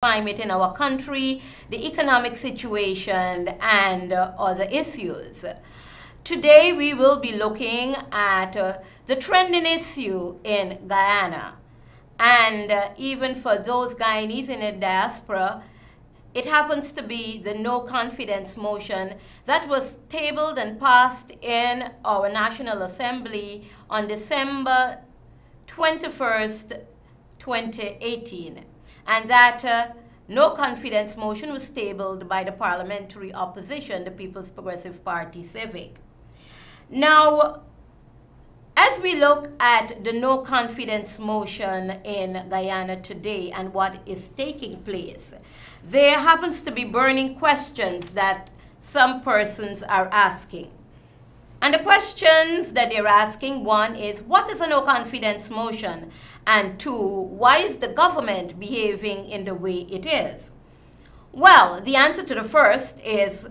climate in our country, the economic situation, and other issues. Today we will be looking at the trending issue in Guyana. And even for those Guyanese in the diaspora, it happens to be the no confidence motion that was tabled and passed in our National Assembly on December 21st, 2018. And that no confidence motion was tabled by the parliamentary opposition, the People's Progressive Party Civic. Now, as we look at the no confidence motion in Guyana today and what is taking place, there happens to be burning questions that some persons are asking. And the questions that they're asking, one is, what is a no confidence motion? And two, why is the government behaving in the way it is? Well, the answer to the first is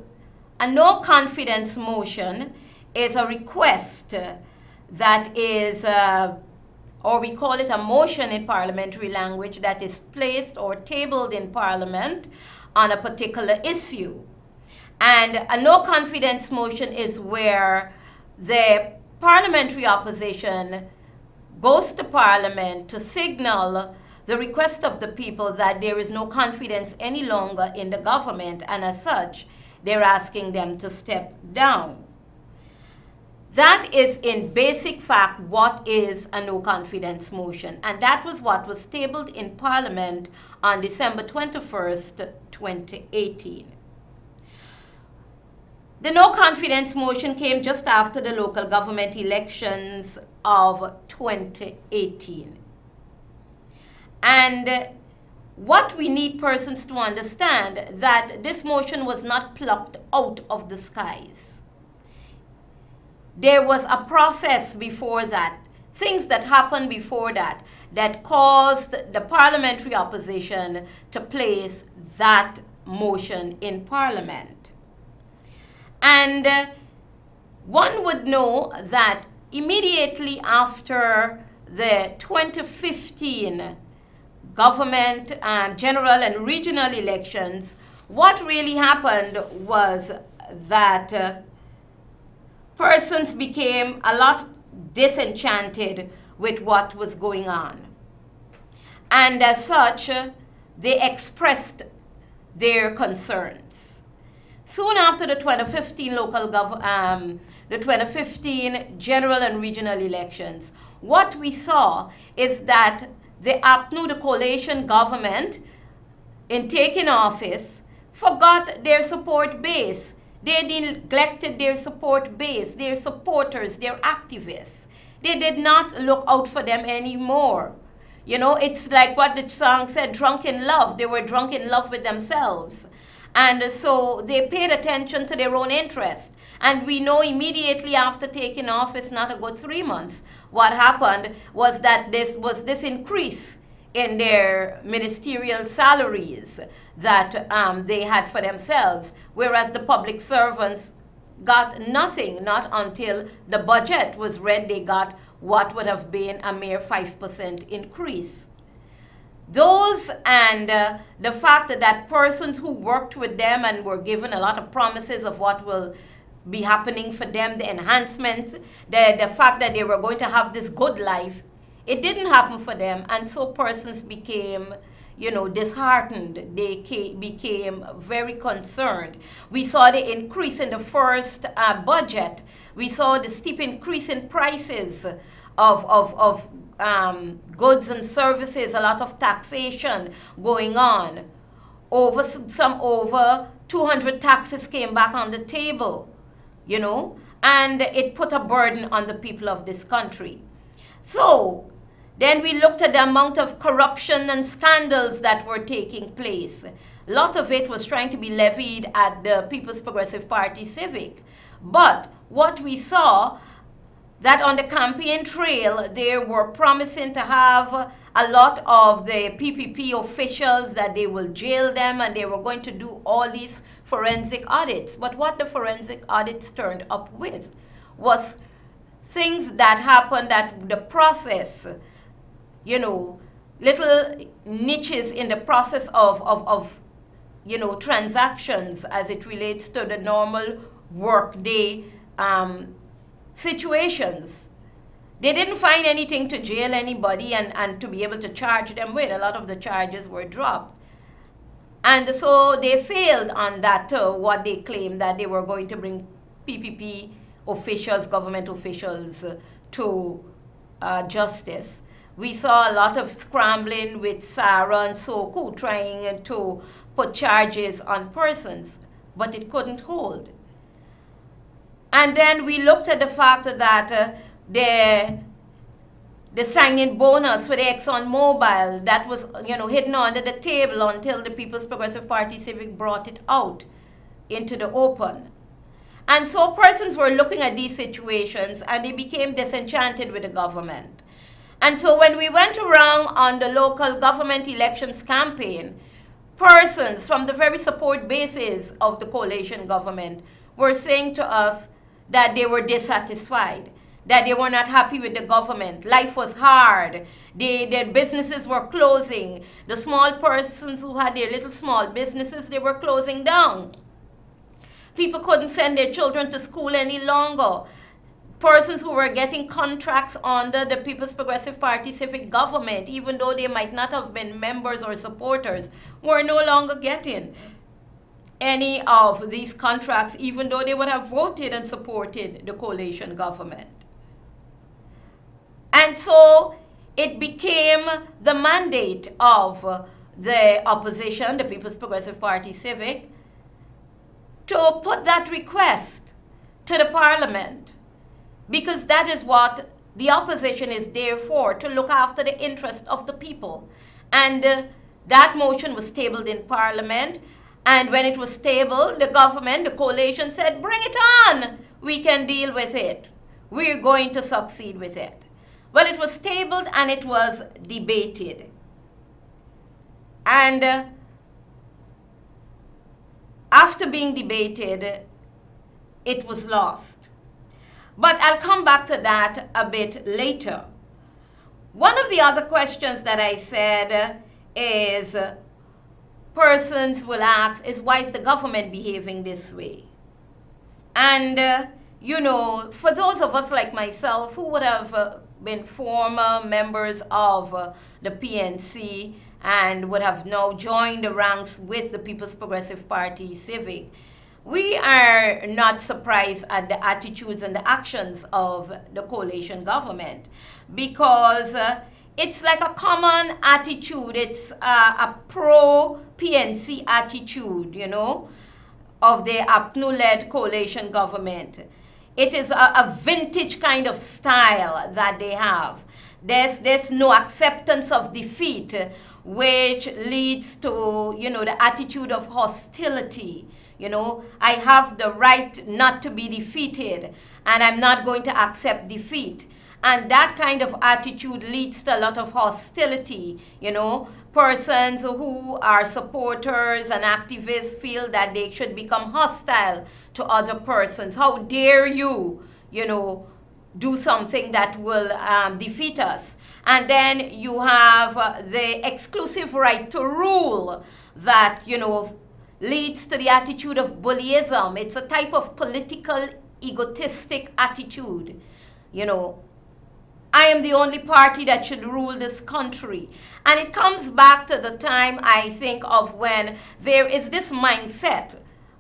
a no confidence motion is a request that is, or we call it a motion in parliamentary language, that is placed or tabled in Parliament on a particular issue. And a no confidence motion is where the parliamentary opposition goes to Parliament to signal the request of the people that there is no confidence any longer in the government, and as such, they're asking them to step down. That is in basic fact what is a no confidence motion, and that was what was tabled in Parliament on December 21st, 2018. The no confidence motion came just after the local government elections of 2018. And what we need persons to understand, that this motion was not plucked out of the skies. There was a process before that, things that happened before that, that caused the parliamentary opposition to place that motion in Parliament. And one would know that immediately after the 2015 government, general and regional elections, what really happened was that persons became a lot disenchanted with what was going on. And as such, they expressed their concerns. Soon after the 2015 the 2015 general and regional elections, what we saw is that the APNU, the coalition government, in taking office, forgot their support base. They neglected their support base, their supporters, their activists. They did not look out for them anymore. You know, it's like what the song said, drunk in love. They were drunk in love with themselves. And so they paid attention to their own interest. And we know immediately after taking office, not a good 3 months, what happened was that this increase in their ministerial salaries that they had for themselves, whereas the public servants got nothing. Not until the budget was read, they got what would have been a mere 5% increase. Those and the fact that persons who worked with them and were given a lot of promises of what will be happening for them, the enhancements, the fact that they were going to have this good life, it didn't happen for them, and so persons became, you know, disheartened. They became very concerned. We saw the increase in the first budget. We saw the steep increase in prices of goods and services, a lot of taxation going on. Over 200 taxes came back on the table, you know, and it put a burden on the people of this country. So then we looked at the amount of corruption and scandals that were taking place. A lot of it was trying to be levied at the People's Progressive Party Civic. But what we saw, that on the campaign trail, they were promising to have a lot of the PPP officials, that they will jail them, and they were going to do all these forensic audits. But what the forensic audits turned up with was things that happened, that the process, you know, little niches in the process of you know, transactions as it relates to the normal workday situations. They didn't find anything to jail anybody and to be able to charge them with. A lot of the charges were dropped. And so they failed on that, what they claimed, that they were going to bring PPP officials, government officials, to justice. We saw a lot of scrambling with Sarah and Soku trying to put charges on persons, but it couldn't hold. And then we looked at the fact that the signing bonus for the ExxonMobil, that was, you know, hidden under the table until the People's Progressive Party Civic brought it out into the open. And so persons were looking at these situations and they became disenchanted with the government. And so when we went around on the local government elections campaign, persons from the very support bases of the coalition government were saying to us that they were dissatisfied, that they were not happy with the government. Life was hard. Their businesses were closing. The small persons who had their little small businesses, they were closing down. People couldn't send their children to school any longer. Persons who were getting contracts under the People's Progressive Party Civic government, even though they might not have been members or supporters, were no longer getting any of these contracts, even though they would have voted and supported the coalition government. And so it became the mandate of the opposition, the People's Progressive Party Civic, to put that request to the parliament, because that is what the opposition is there for, to look after the interest of the people. And that motion was tabled in parliament, and when it was tabled, the government, the coalition said, bring it on, we can deal with it. We're going to succeed with it. Well, it was tabled and it was debated. And after being debated, it was lost. But I'll come back to that a bit later. One of the other questions that I said is, persons will ask, is why is the government behaving this way? And, you know, for those of us like myself who would have been former members of the PNC and would have now joined the ranks with the People's Progressive Party Civic, we are not surprised at the attitudes and the actions of the coalition government, because it's like a common attitude. It's a pro-PNC attitude, you know, of the APNU-led coalition government. It is a vintage kind of style that they have. There's no acceptance of defeat, which leads to, you know, the attitude of hostility. You know, I have the right not to be defeated, and I'm not going to accept defeat. And that kind of attitude leads to a lot of hostility. You know, persons who are supporters and activists feel that they should become hostile to other persons. How dare you, you know, do something that will defeat us? And then you have the exclusive right to rule that, you know, leads to the attitude of bullyism. It's a type of political egotistic attitude. You know, I am the only party that should rule this country. And it comes back to the time, I think, of when there is this mindset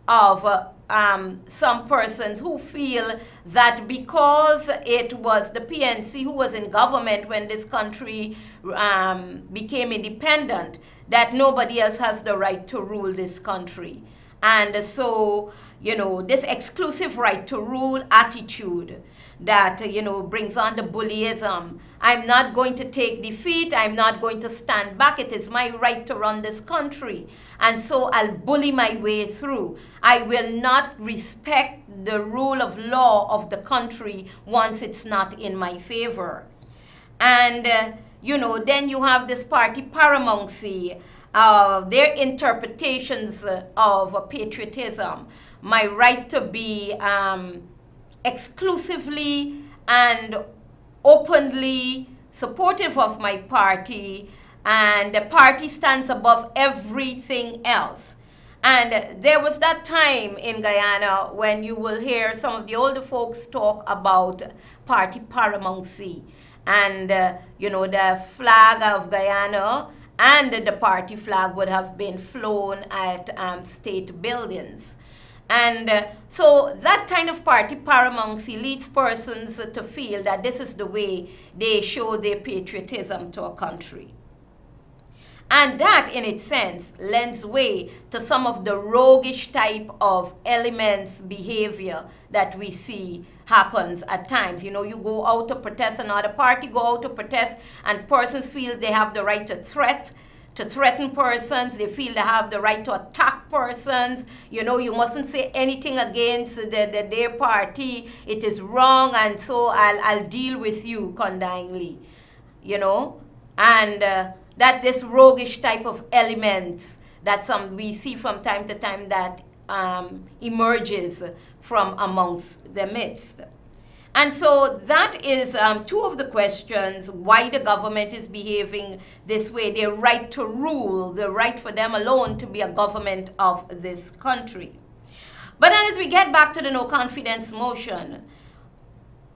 of some persons who feel that because it was the PNC who was in government when this country became independent, that nobody else has the right to rule this country. And so, you know, this exclusive right to rule attitude that, you know, brings on the bullyism. I'm not going to take defeat. I'm not going to stand back. It is my right to run this country. And so I'll bully my way through. I will not respect the rule of law of the country once it's not in my favor. And, you know, then you have this party paramountcy, their interpretations of patriotism, my right to be exclusively and openly supportive of my party, and the party stands above everything else. And there was that time in Guyana when you will hear some of the older folks talk about party paramountcy. And, you know, the flag of Guyana and the party flag would have been flown at state buildings. And so that kind of party paramountcy leads persons to feel that this is the way they show their patriotism to a country. And that, in its sense, lends way to some of the roguish type of elements, behavior that we see happens at times. You know, you go out to protest, another party go out to protest, and persons feel they have the right to threaten persons. They feel they have the right to attack persons. You know, you mustn't say anything against their party. It is wrong, and so I'll deal with you condemningly. You know, and that this roguish type of elements that we see from time to time that emerges from amongst the midst. And so that is two of the questions why the government is behaving this way. Their right to rule, the right for them alone to be a government of this country. But then as we get back to the no confidence motion,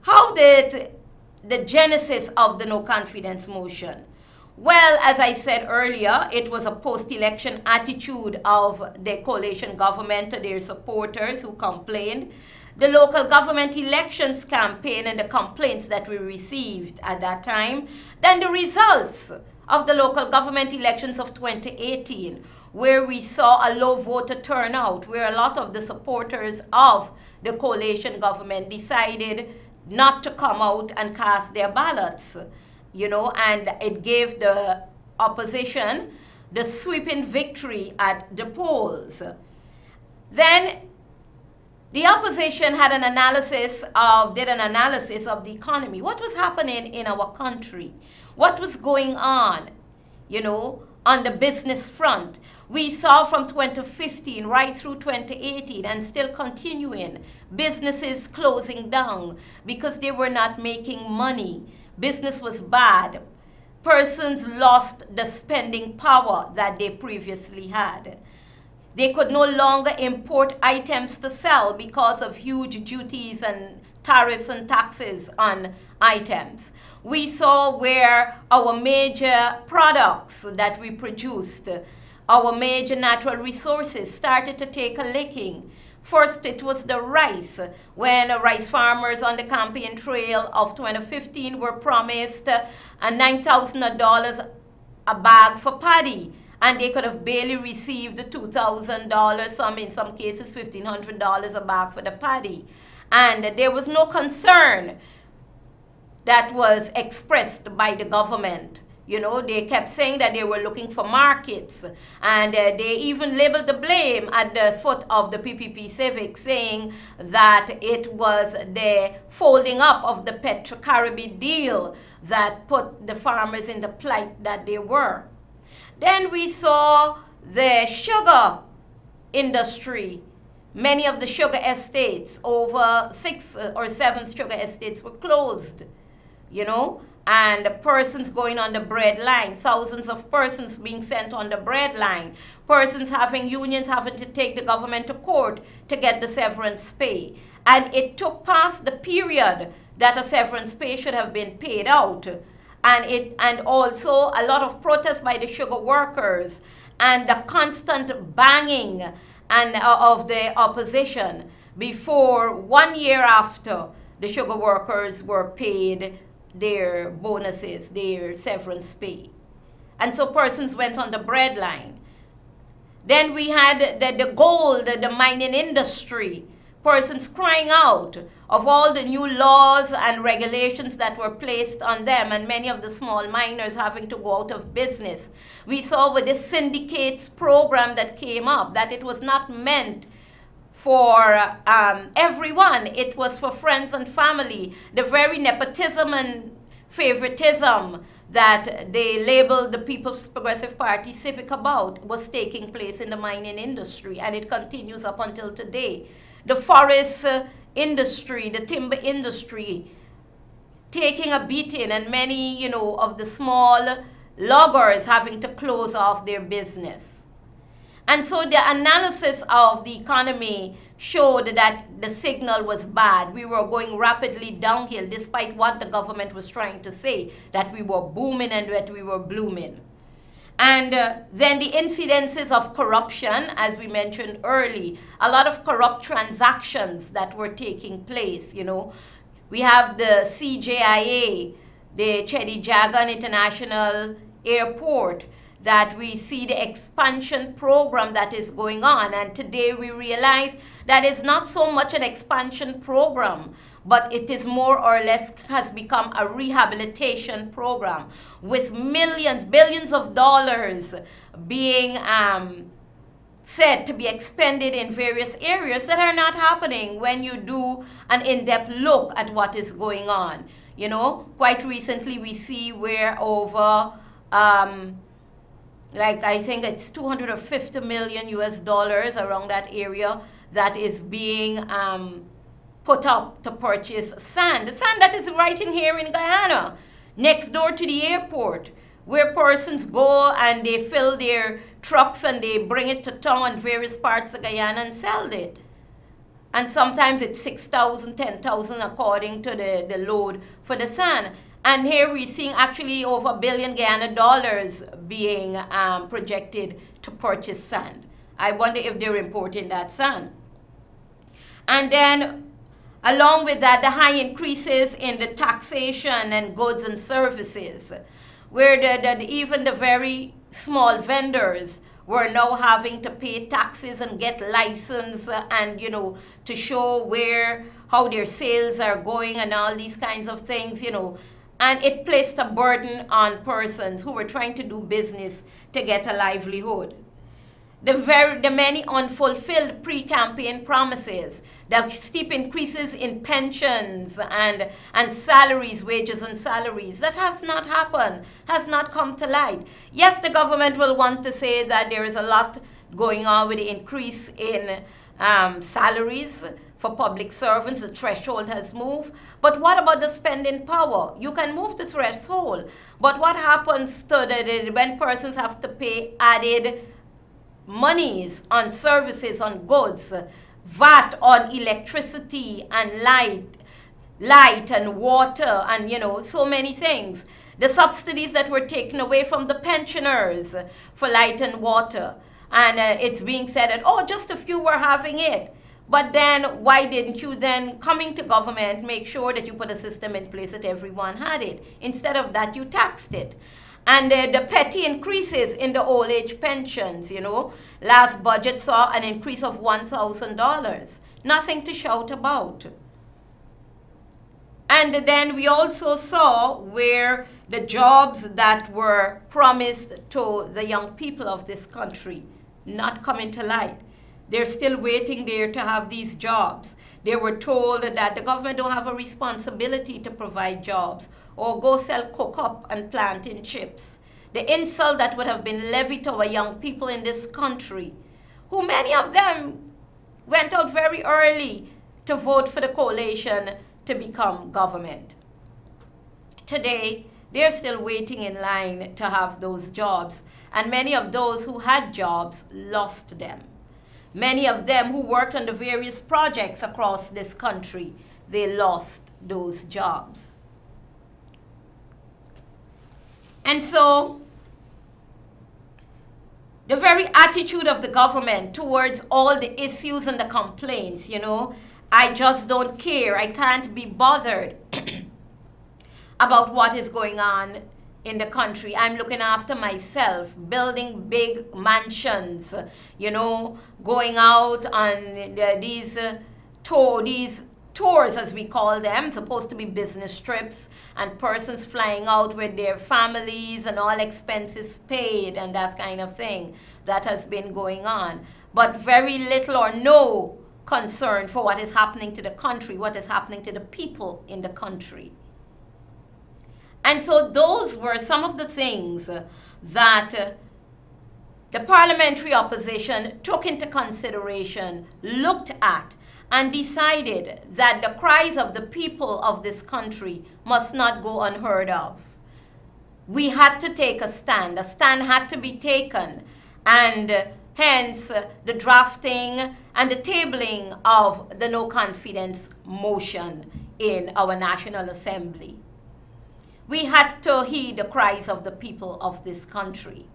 how did the genesis of the no confidence motion? Well, as I said earlier, it was a post-election attitude of the coalition government to their supporters who complained. The local government elections campaign and the complaints that we received at that time. Then the results of the local government elections of 2018, where we saw a low voter turnout, where a lot of the supporters of the coalition government decided not to come out and cast their ballots. You know, and it gave the opposition the sweeping victory at the polls. Then the opposition had did an analysis of the economy. What was happening in our country? What was going on, you know, on the business front? We saw from 2015 right through 2018 and still continuing, businesses closing down because they were not making money. Business was bad. Persons lost the spending power that they previously had. They could no longer import items to sell because of huge duties and tariffs and taxes on items. We saw where our major products that we produced, our major natural resources started to take a licking. First, it was the rice, when rice farmers on the campaign trail of 2015 were promised $9,000 a bag for paddy, and they could have barely received $2,000, in some cases $1,500 a bag for the paddy. And there was no concern that was expressed by the government. You know, they kept saying that they were looking for markets, and they even labeled the blame at the foot of the PPP Civic, saying that it was the folding up of the Petro-Caribbean deal that put the farmers in the plight that they were. Then we saw the sugar industry. Many of the sugar estates, over 6 or 7 sugar estates, were closed, you know, and persons going on the bread line, thousands of persons being sent on the bread line, unions having to take the government to court to get the severance pay. And it took past the period that a severance pay should have been paid out. And also a lot of protests by the sugar workers and the constant banging of the opposition before 1 year after the sugar workers were paid their bonuses, their severance pay. And so persons went on the bread line. Then we had the gold, the mining industry, persons crying out of all the new laws and regulations that were placed on them, and many of the small miners having to go out of business. We saw with the syndicates program that came up that it was not meant for everyone. It was for friends and family. The very nepotism and favoritism that they labeled the People's Progressive Party Civic about was taking place in the mining industry, and it continues up until today. The forest industry, the timber industry, taking a beating, and many, you know, of the small loggers having to close off their business. And so the analysis of the economy showed that the signal was bad. We were going rapidly downhill despite what the government was trying to say, that we were booming and that we were blooming. And then the incidences of corruption, as we mentioned early, a lot of corrupt transactions that were taking place, you know. We have the CJIA, the Chedi Jagan International Airport, that we see the expansion program that is going on. And today we realize that it's not so much an expansion program, but it is more or less has become a rehabilitation program with millions, billions of dollars being said to be expended in various areas that are not happening when you do an in-depth look at what is going on. You know, quite recently we see where over like I think it's 250 million US dollars around that area that is being put up to purchase sand. The sand that is right in here in Guyana, next door to the airport, where persons go and they fill their trucks and they bring it to town in various parts of Guyana and sell it. And sometimes it's 6,000, 10,000 according to the load for the sand. And here we're seeing actually over $1 billion Guyana dollars being projected to purchase sand. I wonder if they're importing that sand. And then along with that, the high increases in the taxation and goods and services, where even the very small vendors were now having to pay taxes and get license and, you know, to show how their sales are going and all these kinds of things, you know. And it placed a burden on persons who were trying to do business to get a livelihood. The many unfulfilled pre-campaign promises, the steep increases in pensions and salaries, wages and salaries, that has not happened, has not come to light. Yes, the government will want to say that there is a lot going on with the increase in salaries for public servants. The threshold has moved. But what about the spending power? You can move the threshold. But what happens to when persons have to pay added monies on services, on goods, VAT on electricity and light and water and, you know, so many things. The subsidies that were taken away from the pensioners for light and water. And it's being said that, oh, just a few were having it. But then why didn't you then, coming to government, make sure that you put a system in place that everyone had it? Instead of that, you taxed it. And the petty increases in the old age pensions, you know. Last budget saw an increase of $1,000. Nothing to shout about. And then we also saw where the jobs that were promised to the young people of this country not coming to light. They're still waiting there to have these jobs. They were told that the government don't have a responsibility to provide jobs or go sell cook-up and plantain chips. The insult that would have been levied to our young people in this country, who many of them went out very early to vote for the coalition to become government. Today, they're still waiting in line to have those jobs, and many of those who had jobs lost them. Many of them who worked on the various projects across this country, they lost those jobs. And so, the very attitude of the government towards all the issues and the complaints, you know, I just don't care, I can't be bothered about what is going on in the country. I'm looking after myself, building big mansions, you know, going out on these tours, as we call them, supposed to be business trips, and persons flying out with their families and all expenses paid and that kind of thing. That has been going on. But very little or no concern for what is happening to the country, what is happening to the people in the country. And so those were some of the things that the parliamentary opposition took into consideration, looked at, and decided that the cries of the people of this country must not go unheard of. we had to take a stand. A stand had to be taken, and hence the drafting and the tabling of the no confidence motion in our National Assembly. We had to heed the cries of the people of this country.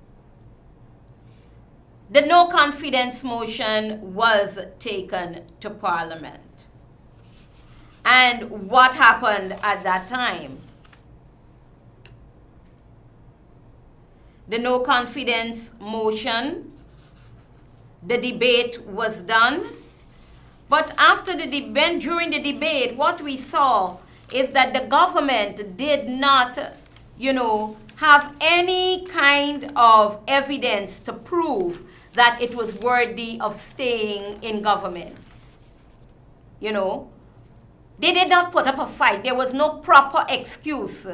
The no confidence motion was taken to Parliament. And what happened at that time? The no confidence motion, the debate was done. But after the debate, during the debate, what we saw is that the government did not, have any kind of evidence to prove that it was worthy of staying in government. They did not put up a fight. There was no proper excuse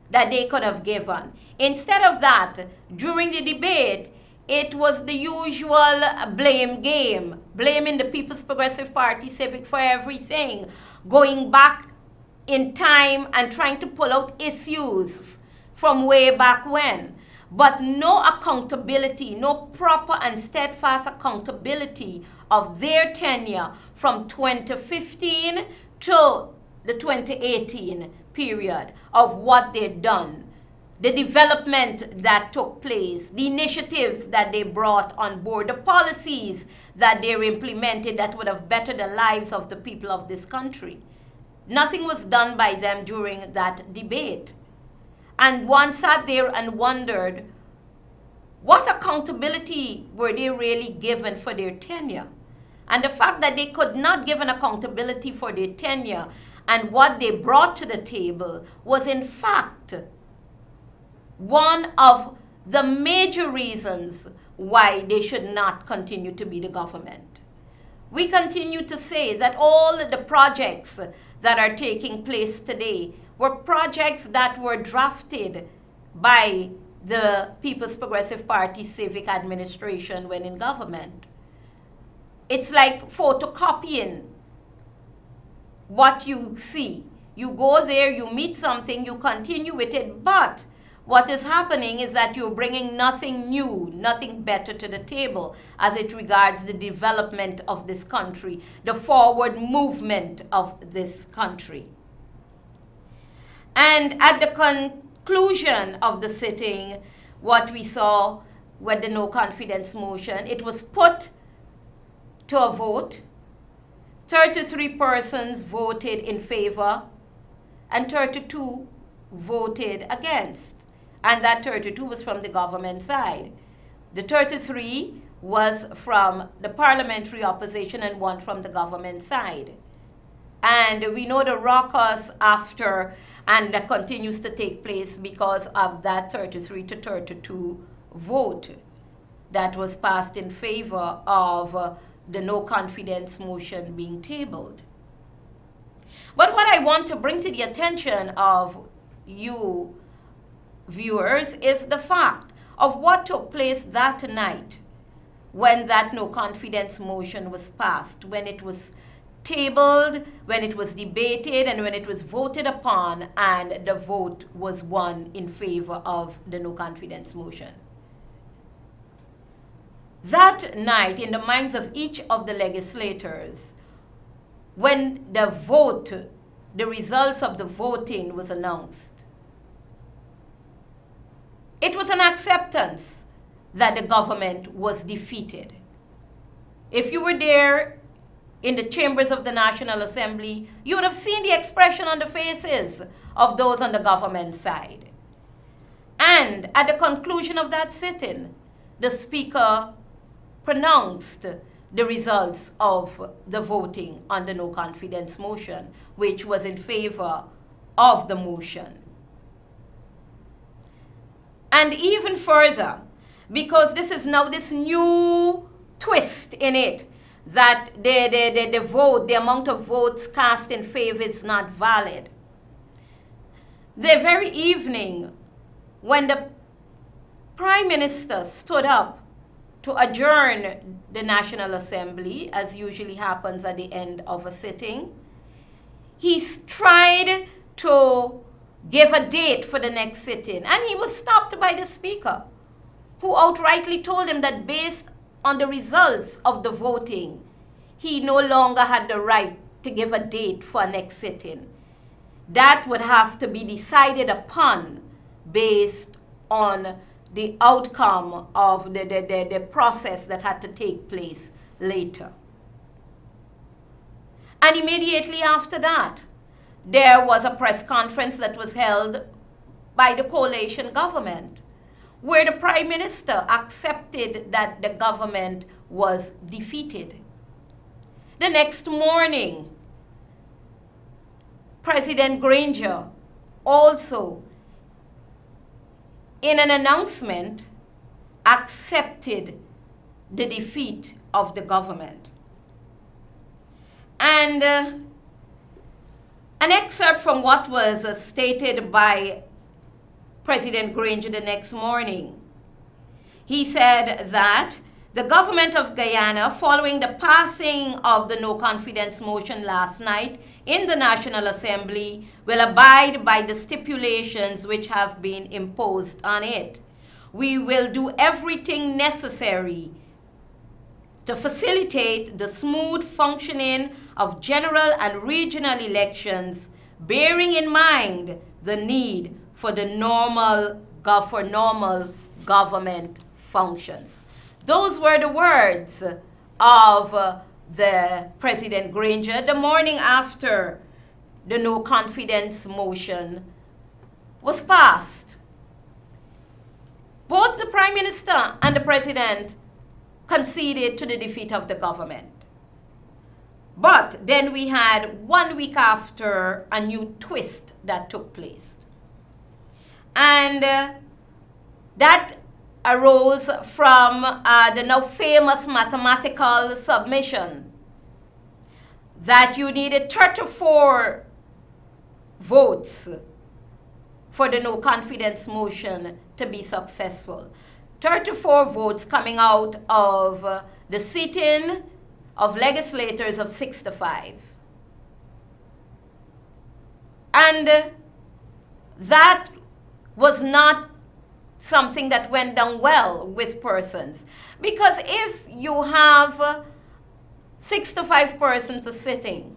that they could have given. Instead of that, during the debate, it was the usual blame game, blaming the People's Progressive Party Civic for everything, going back in time and trying to pull out issues from way back when. But no accountability, no proper and steadfast accountability of their tenure from 2015 to the 2018 period of what they'd done, the development that took place, the initiatives that they brought on board, the policies that they implemented that would have bettered the lives of the people of this country. Nothing was done by them during that debate. And one sat there and wondered, what accountability were they really given for their tenure? And the fact that they could not give an accountability for their tenure and what they brought to the table was in fact one of the major reasons why they should not continue to be the government. We continue to say that all the projects that are taking place today were projects that were drafted by the People's Progressive Party Civic Administration when in government. It's like photocopying what you see. You go there, you meet something, you continue with it, but what is happening is that you're bringing nothing new, nothing better to the table as it regards the development of this country, the forward movement of this country. And at the conclusion of the sitting, what we saw with the no confidence motion, it was put to a vote. 33 persons voted in favor and 32 voted against. And that 32 was from the government side. The 33 was from the parliamentary opposition and 1 from the government side. And we know the ruckus after, and that continues to take place because of that 33 to 32 vote that was passed in favor of the no confidence motion being tabled. But what I want to bring to the attention of you viewers is the fact of what took place that night when that no confidence motion was passed, when it was tabled, when it was debated, and when it was voted upon, and the vote was won in favor of the no confidence motion. That night, in the minds of each of the legislators, when the vote, the results of the voting was announced, it was an acceptance that the government was defeated. If you were there in the chambers of the National Assembly, you would have seen the expression on the faces of those on the government side. And at the conclusion of that sitting, the Speaker pronounced the results of the voting on the no confidence motion, which was in favor of the motion. And even further, because this is now this new twist in it, that the vote, the amount of votes cast in favor is not valid. The very evening when the Prime Minister stood up to adjourn the National Assembly, as usually happens at the end of a sitting, he tried to gave a date for the next sitting, and he was stopped by the Speaker, who outrightly told him that based on the results of the voting, he no longer had the right to give a date for a next sitting. That would have to be decided upon based on the outcome of the process that had to take place later. And immediately after that, there was a press conference that was held by the coalition government, where the Prime Minister accepted that the government was defeated. The next morning, President Granger also, in an announcement, accepted the defeat of the government. And an excerpt from what was stated by President Granger the next morning. He said that the government of Guyana, following the passing of the no confidence motion last night in the National Assembly, will abide by the stipulations which have been imposed on it. We will do everything necessary to facilitate the smooth functioning of general and regional elections, bearing in mind the need for normal government functions. Those were the words of the President Granger the morning after the no confidence motion was passed. Both the Prime Minister and the President conceded to the defeat of the government. But then we had 1 week after a new twist that took place. And that arose from the now famous mathematical submission that you needed 34 votes for the no confidence motion to be successful. 34 votes coming out of the sitting of legislators of 65. And that was not something that went down well with persons. Because if you have 65 persons sitting,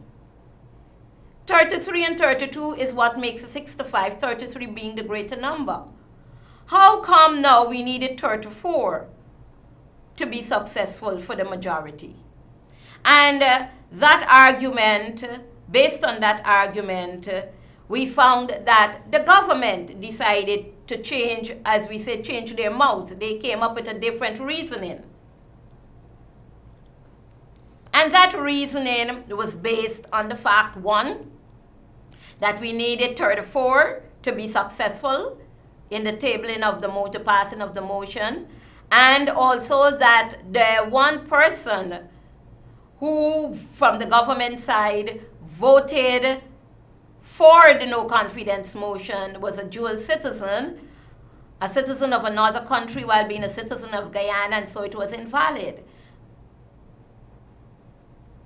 33 and 32 is what makes a 65, 33 being the greater number. How come now we needed 34 to be successful for the majority? And that argument, based on that argument, we found that the government decided to change, as we said, change their mouths. They came up with a different reasoning. And that reasoning was based on the fact, one, that we needed 34 to be successful in the tabling of the motion, passing of the motion, and also that the one person who, from the government side, voted for the no confidence motion was a dual citizen, a citizen of another country while being a citizen of Guyana, and so it was invalid.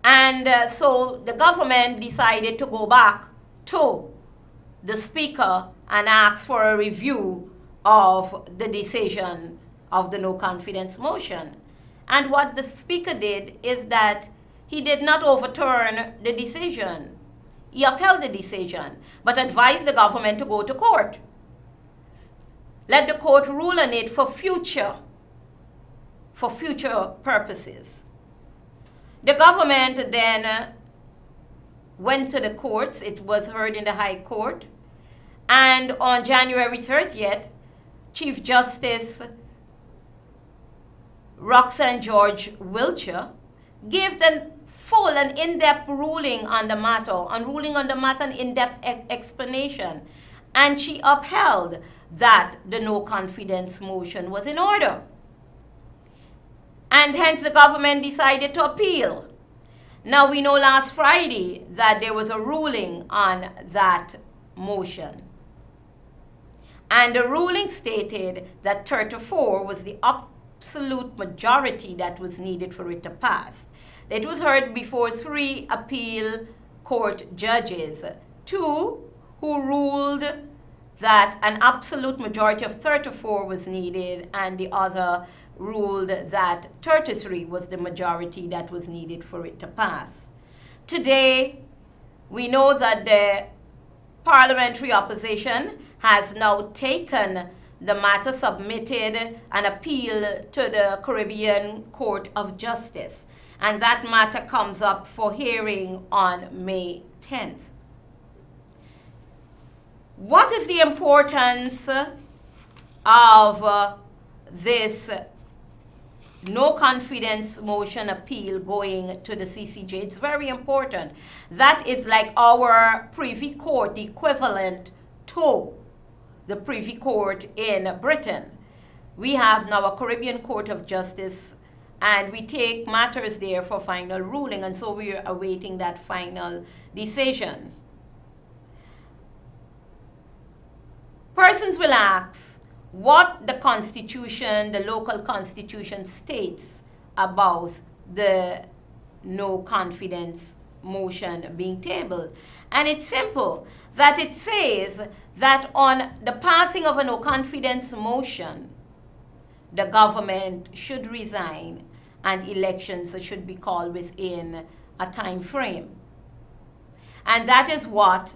And so the government decided to go back to the Speaker and ask for a review of the decision of the no confidence motion. And what the Speaker did is that he did not overturn the decision. He upheld the decision, but advised the government to go to court. Let the court rule on it for future purposes. The government then went to the courts. It was heard in the High Court. And on January 30th, Chief Justice Roxanne George Wiltshire gave the full and in-depth ruling on the matter, an in-depth explanation. And she upheld that the no confidence motion was in order. And hence the government decided to appeal. Now we know last Friday that there was a ruling on that motion. And the ruling stated that 34 was the absolute majority that was needed for it to pass. It was heard before 3 appeal court judges, 2 who ruled that an absolute majority of 34 was needed, and the other ruled that 33 was the majority that was needed for it to pass. Today, we know that the parliamentary opposition has now taken the matter, submitted an appeal to the Caribbean Court of Justice, and that matter comes up for hearing on May 10th. What is the importance of this no confidence motion appeal going to the CCJ? It's very important. That is like our Privy Court, the equivalent to the Privy Court in Britain. We have now a Caribbean Court of Justice, and we take matters there for final ruling, and so we are awaiting that final decision. Persons will ask what the Constitution, the local Constitution, states about the no confidence motion being tabled. And it's simple, that it says that on the passing of a no confidence motion, the government should resign and elections should be called within a time frame. And that is what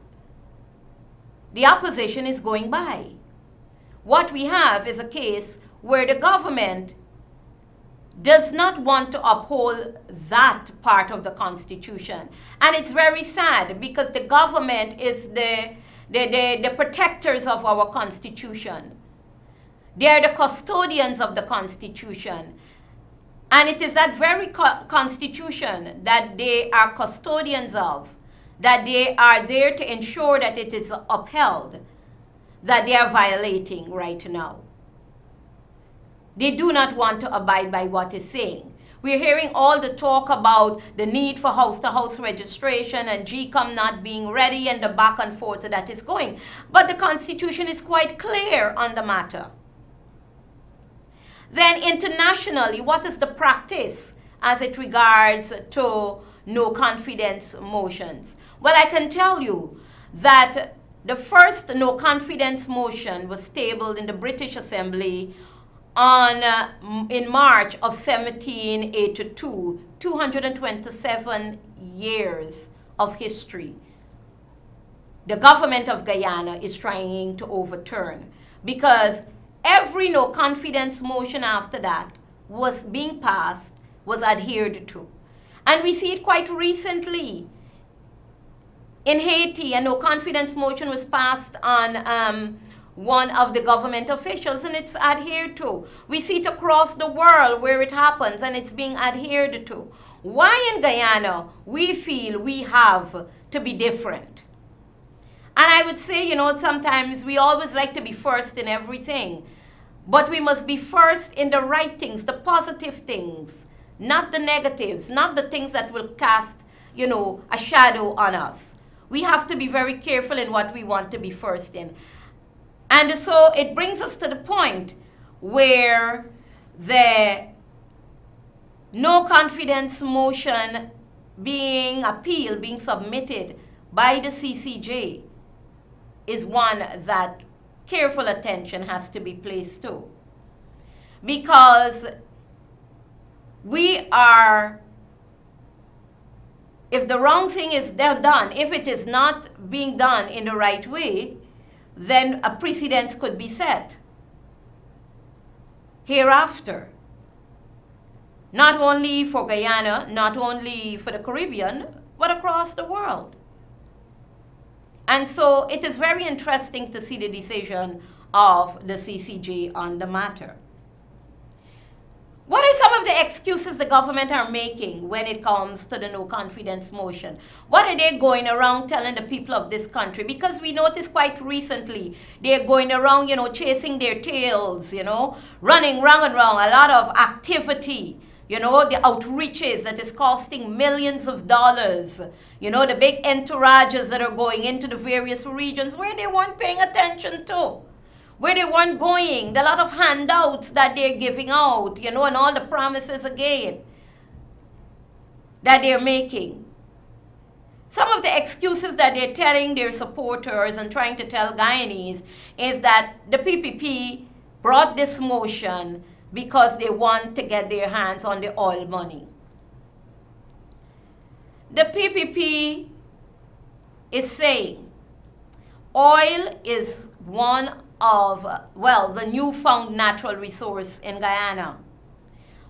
the opposition is going by. What we have is a case where the government does not want to uphold that part of the Constitution. And it's very sad because the government is the protectors of our Constitution. They are the custodians of the Constitution. And it is that very Constitution that they are custodians of, that they are there to ensure that it is upheld, that they are violating right now. They do not want to abide by what is saying. We're hearing all the talk about the need for house-to-house registration and GCOM not being ready and the back and forth that is going. But the Constitution is quite clear on the matter. Then internationally, what is the practice as it regards to no confidence motions? Well, I can tell you that the first no confidence motion was tabled in the British Assembly in March of 1782, 227 years of history. The government of Guyana is trying to overturn, because every no confidence motion after that was being passed, was adhered to. And we see it quite recently. In Haiti, a no confidence motion was passed on one of the government officials, and it's adhered to. We see it across the world where it happens, and it's being adhered to. Why in Guyana we feel we have to be different? And I would say, you know, sometimes we always like to be first in everything, but we must be first in the right things, the positive things, not the negatives, not the things that will cast, you know, a shadow on us. We have to be very careful in what we want to be first in. And so it brings us to the point where the no confidence motion being appealed, being submitted by the CCJ is one that careful attention has to be placed to. Because we are, if the wrong thing is done, if it is not being done in the right way, then a precedent could be set hereafter. Not only for Guyana, not only for the Caribbean, but across the world. And so it is very interesting to see the decision of the CCJ on the matter. What are some of the excuses the government are making when it comes to the no confidence motion? What are they going around telling the people of this country? Because we noticed quite recently, they're going around, you know, chasing their tails, you know, running round and round, a lot of activity, you know, the outreaches that is costing millions of dollars, you know, the big entourages that are going into the various regions where they weren't paying attention to, where they weren't going, the lot of handouts that they're giving out, you know, and all the promises again that they're making. Some of of the excuses that they're telling their supporters and trying to tell Guyanese is that the PPP brought this motion because they want to get their hands on the oil money. The PPP is saying oil is one of, well, the newfound natural resource in Guyana.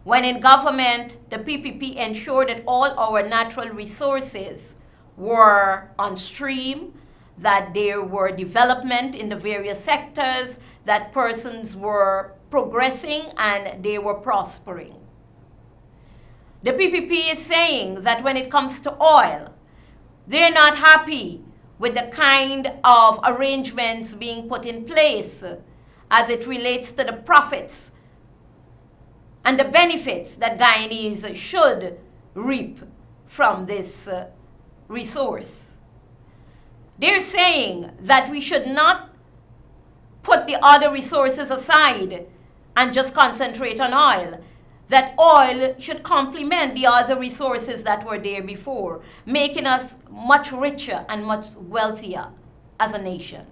When in government, the PPP ensured that all our natural resources were on stream, that there were development in the various sectors, that persons were progressing and they were prospering. The PPP is saying that when it comes to oil, they're not happy with the kind of arrangements being put in place as it relates to the profits and the benefits that Guyanese should reap from this resource. They're saying that we should not put the other resources aside and just concentrate on oil, that oil should complement the other resources that were there before, making us much richer and much wealthier as a nation.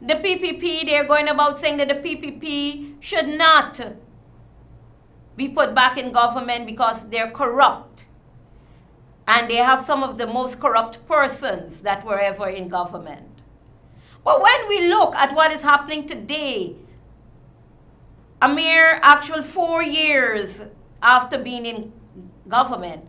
The PPP, they're going about saying that the PPP should not be put back in government because they're corrupt. And they have some of the most corrupt persons that were ever in government. But when we look at what is happening today, a mere actual 4 years after being in government,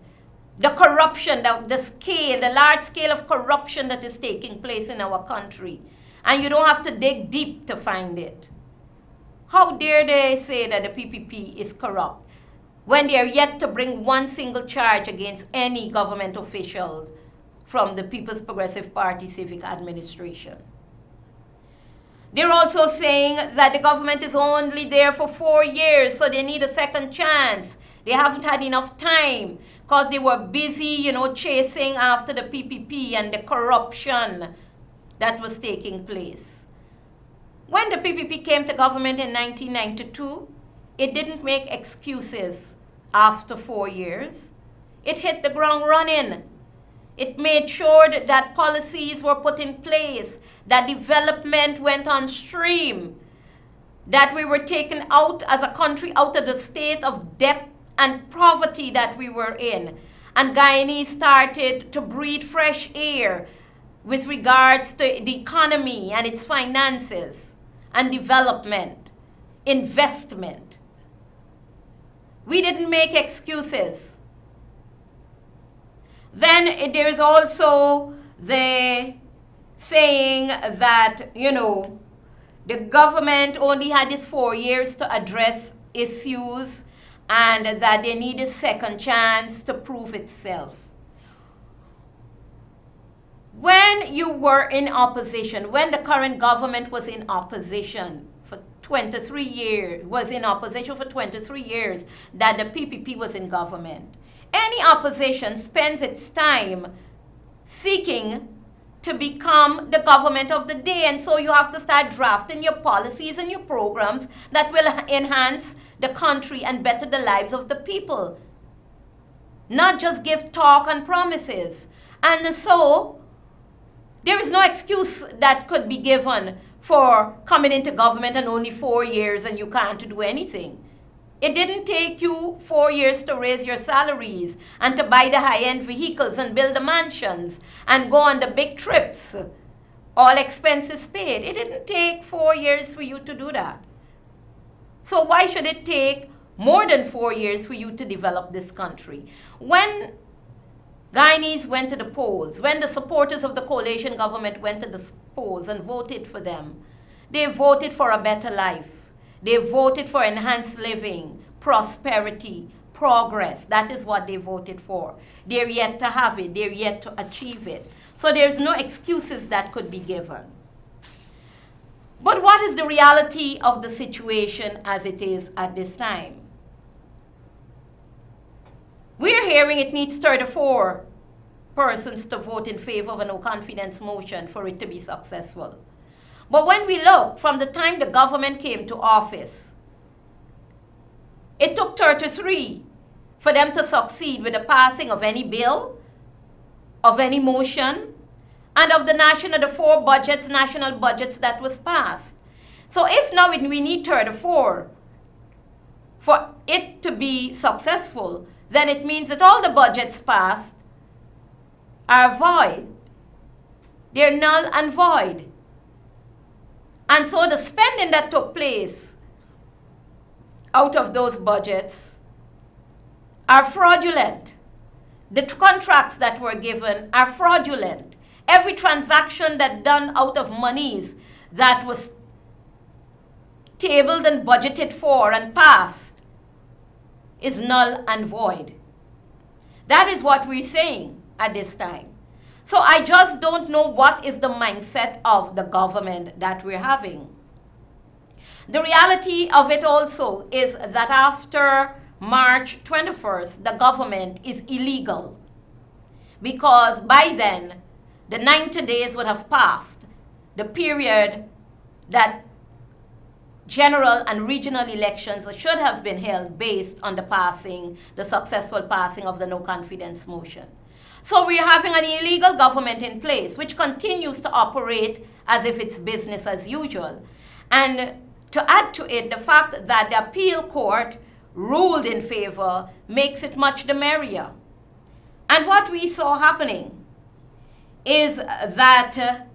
the corruption, the scale, the large scale of corruption that is taking place in our country, and you don't have to dig deep to find it. How dare they say that the PPP is corrupt when they are yet to bring one single charge against any government official from the People's Progressive Party Civic Administration? They're also saying that the government is only there for 4 years, so they need a second chance. They haven't had enough time because they were busy, chasing after the PPP and the corruption that was taking place. When the PPP came to government in 1992, it didn't make excuses after 4 years. It hit the ground running. It made sure that policies were put in place, that development went on stream, that we were taken out as a country out of the state of debt and poverty that we were in. And Guyanese started to breathe fresh air with regards to the economy and its finances and development, investment. We didn't make excuses. Then there is also the saying that, the government only had this 4 years to address issues and that they need a second chance to prove itself. When you were in opposition, when the current government was in opposition for 23 years, that the PPP was in government, any opposition spends its time seeking to become the government of the day, and so you have to start drafting your policies and your programs that will enhance the country and better the lives of the people, not just give talk and promises. And so there is no excuse that could be given for coming into government and only 4 years and you can't do anything. It didn't take you 4 years to raise your salaries and to buy the high-end vehicles and build the mansions and go on the big trips, all expenses paid. It didn't take 4 years for you to do that. So why should it take more than 4 years for you to develop this country? When Guyanese went to the polls, when the supporters of the coalition government went to the polls and voted for them, they voted for a better life. They voted for enhanced living, prosperity, progress. That is what they voted for. They're yet to have it. They're yet to achieve it. So there's no excuses that could be given. But what is the reality of the situation as it is at this time? We're hearing it needs 34 persons to vote in favor of a no confidence motion for it to be successful. But when we look from the time the government came to office, it took 33 for them to succeed with the passing of any bill of any motion and of the four budgets, national budgets that was passed. So if now we need 34 for it to be successful, then it means that all the budgets passed are void. They're null and void. And so the spending that took place out of those budgets are fraudulent. The contracts that were given are fraudulent. Every transaction that done out of monies that was tabled and budgeted for and passed is null and void. That is what we're saying at this time. So I just don't know what is the mindset of the government that we're having. The reality of it also is that after March 21st, the government is illegal, because by then the 90 days would have passed, the period that general and regional elections should have been held based on the successful passing of the no confidence motion. So we're having an illegal government in place which continues to operate as if it's business as usual. And to add to it, the fact that the appeal court ruled in favor makes it much the merrier. And what we saw happening is that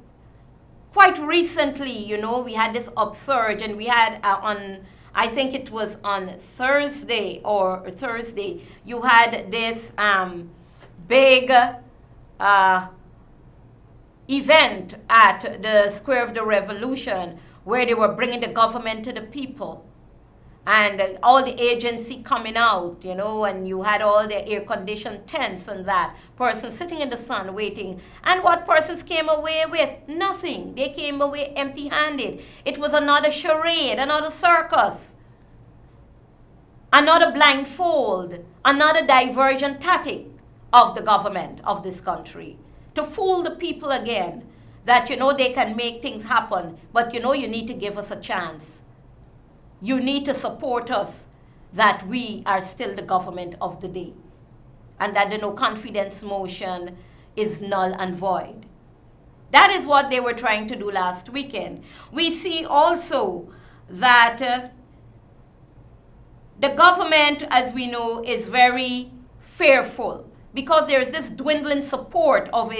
quite recently, you know, we had this upsurge, and we had I think it was on Thursday, you had this big event at the Square of the Revolution where they were bringing the government to the people. And all the agency coming out, you know, and you had all the air-conditioned tents and that. Persons sitting in the sun waiting. And what persons came away with? Nothing. They came away empty-handed. It was another charade, another circus, another blindfold, another diversion tactic of the government of this country to fool the people again that, you know, they can make things happen, but, you know, you need to give us a chance. You need to support us that we are still the government of the day and that the no confidence motion is null and void. That is what they were trying to do last weekend. We see also that the government, as we know, is very fearful because there is this dwindling support of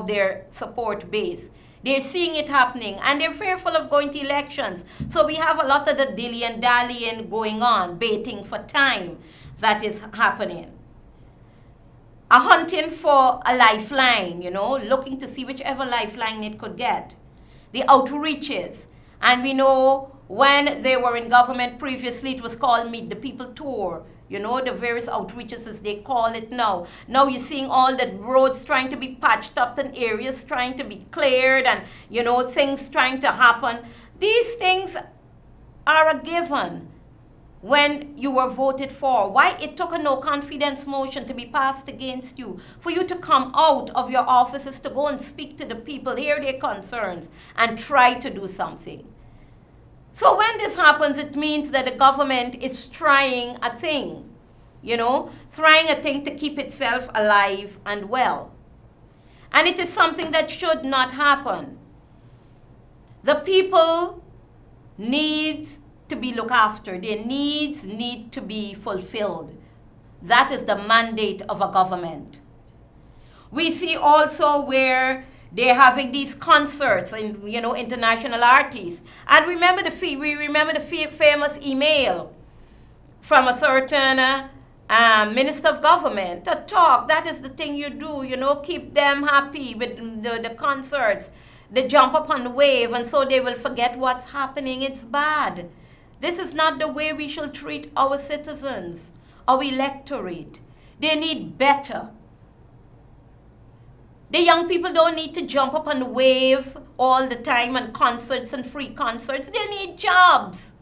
their support base. They're seeing it happening, and they're fearful of going to elections. So we have a lot of the dilly-and-dallying going on, baiting for time that is happening. A hunting for a lifeline, you know, looking to see whichever lifeline it could get. The outreaches. And we know when they were in government previously, it was called Meet the People Tour. You know, the various outreaches as they call it now. Now you're seeing all the roads trying to be patched up and areas trying to be cleared and, you know, things trying to happen. These things are a given when you were voted for. Why it took a no confidence motion to be passed against you, for you to come out of your offices to go and speak to the people, hear their concerns, and try to do something. So when this happens, it means that the government is trying a thing, you know, trying a thing to keep itself alive and well. And it is something that should not happen. The people need to be looked after. Their needs need to be fulfilled. That is the mandate of a government. We see also where they're having these concerts and, you know, international artists. And we remember the famous email from a certain minister of government to talk. That is the thing you do, you know, keep them happy with the concerts. They jump up on the wave, and so they will forget what's happening. It's bad. This is not the way we shall treat our citizens, our electorate. They need better. The young people don't need to jump up on the wave all the time and concerts and free concerts. They need jobs.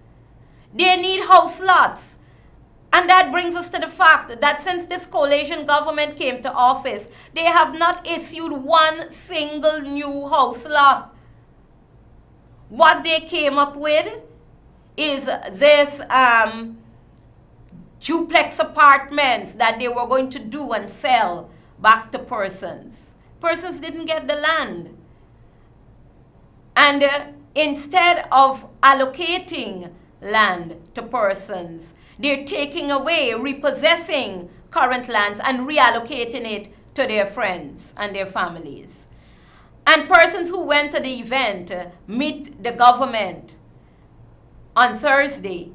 They need house lots. And that brings us to the fact that since this coalition government came to office, they have not issued one single new house lot. What they came up with is this duplex apartments that they were going to do and sell back to persons. Persons didn't get the land. And instead of allocating land to persons, they're taking away, repossessing current lands and reallocating it to their friends and their families. And persons who went to the event, meet the government on Thursday,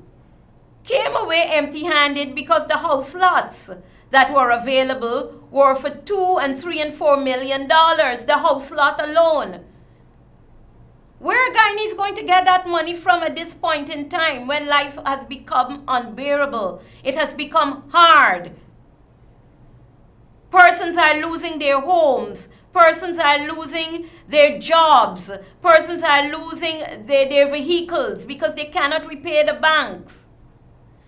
came away empty-handed because the house lots that were available were for $2 and $3 and $4 million, the house lot alone. Where are Guyanese going to get that money from at this point in time when life has become unbearable? It has become hard. Persons are losing their homes. Persons are losing their jobs. Persons are losing their vehicles because they cannot repay the banks.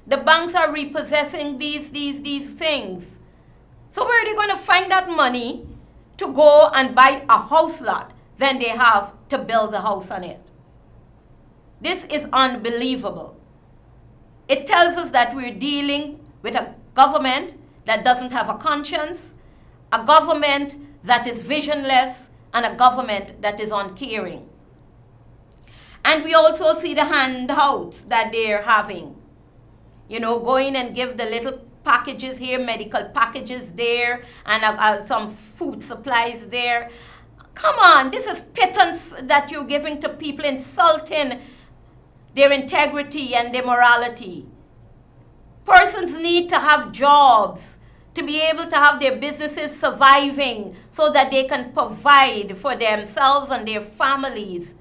The banks are repossessing these things. So where are they going to find that money to go and buy a house lot than they have to build a house on it? This is unbelievable. It tells us that we're dealing with a government that doesn't have a conscience, a government that is visionless, and a government that is uncaring. And we also see the handouts that they're having. You know, going and give the little packages here, medical packages there, and some food supplies there. Come on, this is pittance that you're giving to people, insulting their integrity and their morality. Persons need to have jobs to be able to have their businesses surviving so that they can provide for themselves and their families,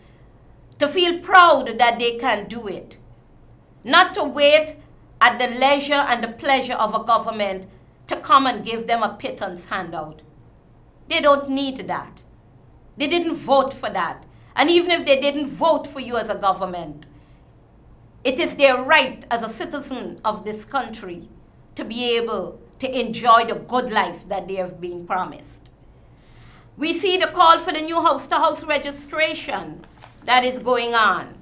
to feel proud that they can do it. Not to wait at the leisure and the pleasure of a government to come and give them a pittance handout. They don't need that. They didn't vote for that. And even if they didn't vote for you as a government, it is their right as a citizen of this country to be able to enjoy the good life that they have been promised. We see the call for the new house-to-house registration that is going on.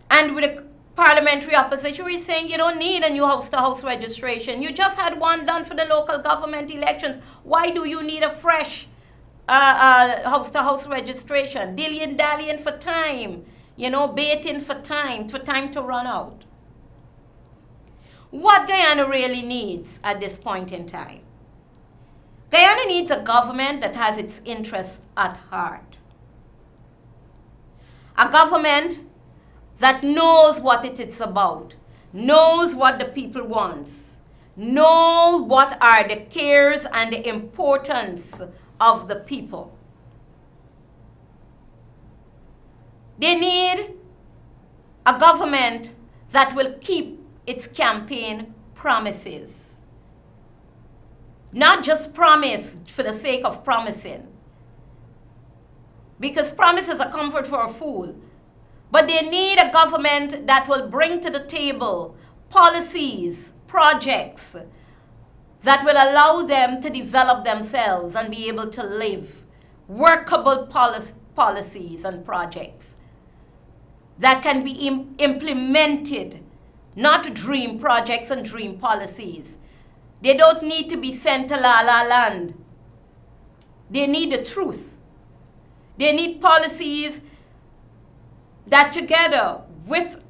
And with the parliamentary opposition, we're saying you don't need a new house-to-house registration. You just had one done for the local government elections. Why do you need a fresh house-to-house registration? Dilly-dallying for time, you know, baiting for time to run out. What Guyana really needs at this point in time? Guyana needs a government that has its interests at heart. A government that knows what it is about, knows what the people wants, knows what are the cares and the importance of the people. They need a government that will keep its campaign promises. Not just promise for the sake of promising, because promises are comfort for a fool. But they need a government that will bring to the table policies, projects that will allow them to develop themselves and be able to live. Workable policies and projects that can be implemented, not dream projects and dream policies. They don't need to be sent to La La Land. They need the truth. They need policies that together with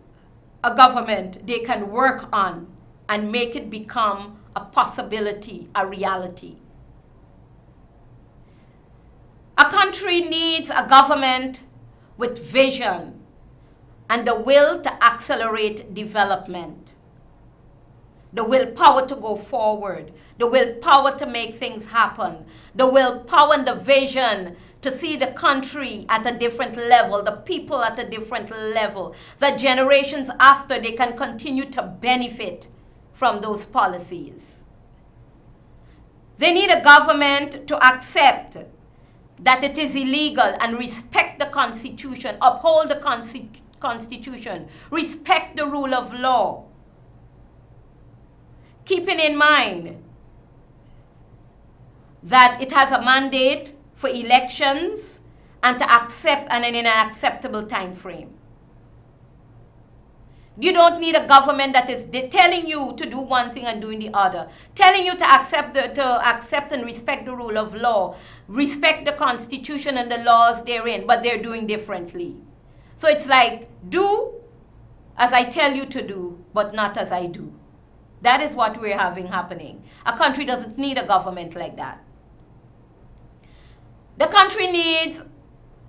a government they can work on and make it become a possibility, a reality. A country needs a government with vision and the will to accelerate development, the willpower to go forward, the willpower to make things happen, the willpower and the vision to see the country at a different level, the people at a different level, that generations after they can continue to benefit from those policies. They need a government to accept that it is illegal and respect the Constitution, uphold the Constitution, respect the rule of law, keeping in mind that it has a mandate for elections and to accept and in an acceptable time frame. You don't need a government that is telling you to do one thing and doing the other, telling you to accept and respect the rule of law, respect the Constitution and the laws therein, but they're doing differently. So it's like, do as I tell you to do, but not as I do. That is what we're having happening. A country doesn't need a government like that. The country needs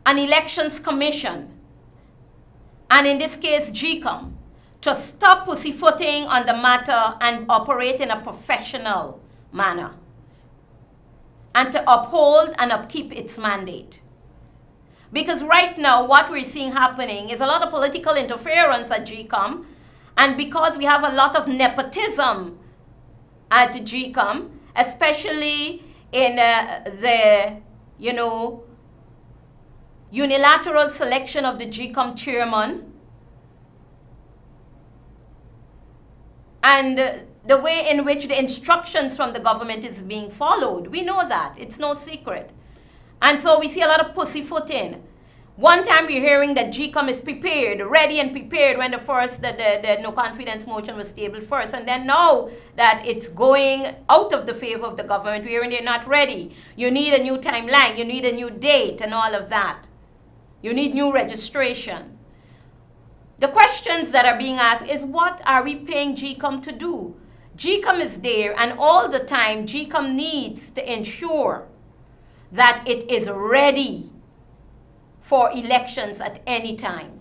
an elections commission, and in this case, GCOM, to stop pussyfooting on the matter and operate in a professional manner, and to uphold and upkeep its mandate. Because right now, what we're seeing happening is a lot of political interference at GCOM, and because we have a lot of nepotism at GCOM, especially in the, unilateral selection of the GCOM chairman, and the way in which the instructions from the government is being followed. We know that. It's no secret. And so we see a lot of pussyfooting. One time we're hearing that GCOM is prepared, ready and prepared when the no confidence motion was tabled first. And then now that it's going out of the favor of the government, we're hearing they're not ready. You need a new timeline. You need a new date and all of that. You need new registration. The questions that are being asked is, what are we paying GCOM to do? GCOM is there, and all the time GCOM needs to ensure that it is ready for elections at any time.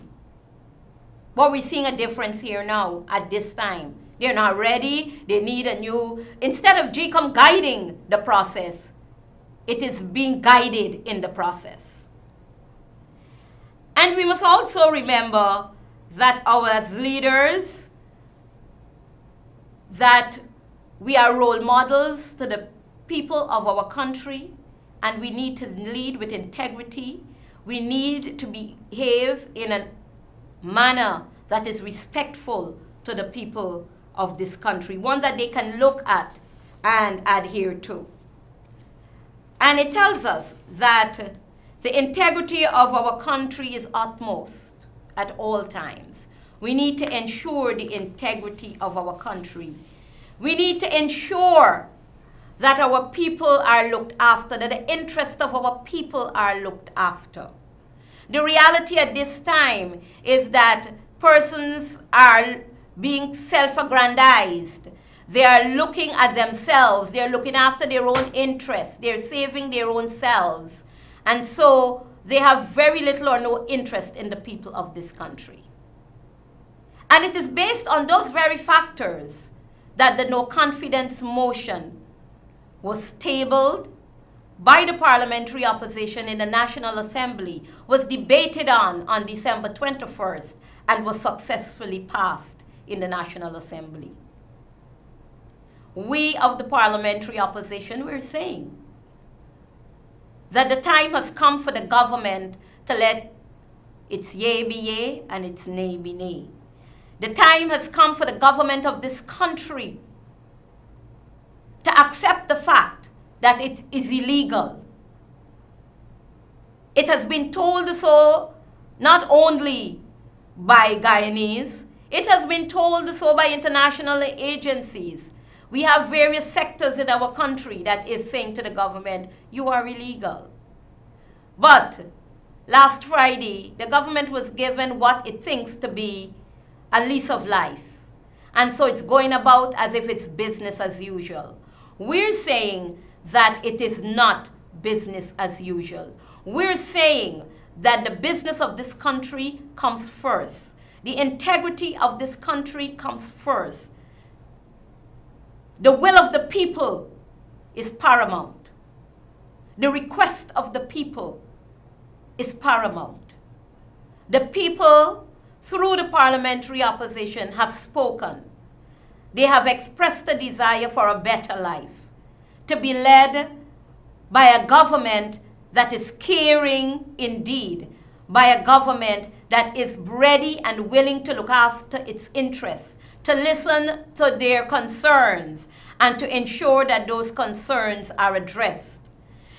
But we're seeing a difference here now at this time. They're not ready. They need a new, instead of GCOM guiding the process, it is being guided in the process. And we must also remember that our leaders, that we are role models to the people of our country, and we need to lead with integrity. We need to behave in a manner that is respectful to the people of this country, one that they can look at and adhere to. And it tells us that the integrity of our country is utmost at all times. We need to ensure the integrity of our country. We need to ensure that our people are looked after, that the interests of our people are looked after. The reality at this time is that persons are being self-aggrandized. They are looking at themselves. They're looking after their own interests. They're saving their own selves. And so they have very little or no interest in the people of this country. And it is based on those very factors that the no confidence motion was tabled by the parliamentary opposition in the National Assembly, was debated on December 21st, and was successfully passed in the National Assembly. We of the parliamentary opposition were saying that the time has come for the government to let its yea be yea and its nay be nay. The time has come for the government of this country to accept the fact that it is illegal. It has been told so not only by Guyanese, it has been told so by international agencies. We have various sectors in our country that is saying to the government, you are illegal. But last Friday, the government was given what it thinks to be a lease of life. And so it's going about as if it's business as usual. We're saying that it is not business as usual. We're saying that the business of this country comes first. The integrity of this country comes first. The will of the people is paramount. The request of the people is paramount. The people, through the parliamentary opposition, have spoken. They have expressed a desire for a better life, to be led by a government that is caring indeed, by a government that is ready and willing to look after its interests, to listen to their concerns, and to ensure that those concerns are addressed.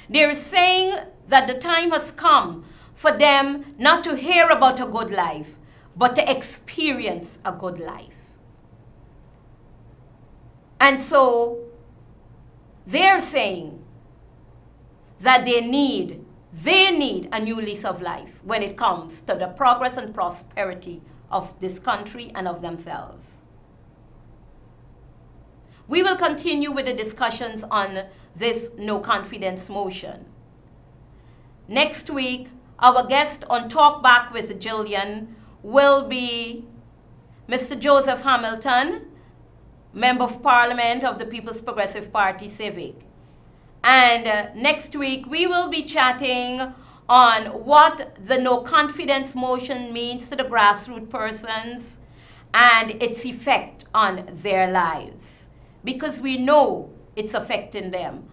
They're saying that the time has come for them not to hear about a good life, but to experience a good life. And so they're saying that they need a new lease of life when it comes to the progress and prosperity of this country and of themselves. We will continue with the discussions on this no confidence motion. Next week, our guest on Talk Back with Gillian will be Mr. Joseph Hamilton, Member of Parliament of the People's Progressive Party Civic. And next week, we will be chatting on what the no confidence motion means to the grassroots persons and its effect on their lives, because we know it's affecting them.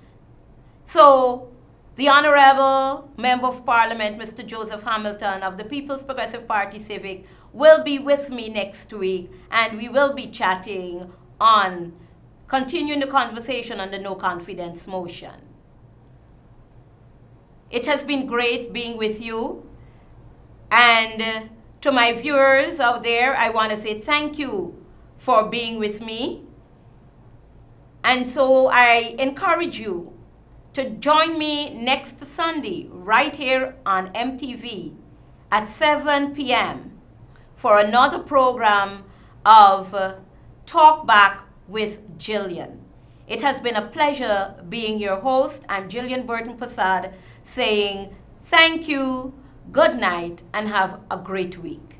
So the Honorable Member of Parliament, Mr. Joseph Hamilton of the People's Progressive Party Civic, will be with me next week, and we will be chatting on continuing the conversation on the no confidence motion. It has been great being with you, and to my viewers out there, I want to say thank you for being with me. And so I encourage you to join me next Sunday right here on MTV at 7 p.m. for another program of Talk Back with Gillian. It has been a pleasure being your host. I'm Gillian Burton Persaud, saying thank you, good night, and have a great week.